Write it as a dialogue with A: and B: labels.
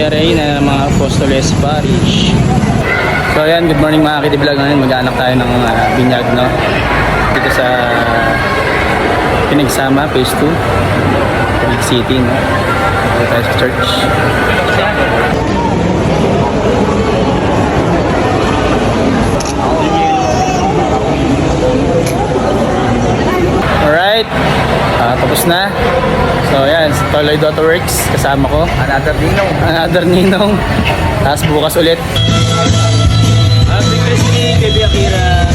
A: Maria Reina ng mga Apostoles Parish. So ayan, good morning mga kitibilag. Ngayon mag-aanak tayo ng binyag, no? Dito sa Pinagsama, Phase 2, Taguig City, no? Dito tayo sa church. Alright, tapos na. So ayan, si Toloy Auto Works, kasama ko. Another ninong. Tapos bukas ulit. Happy Christmas, baby Akira.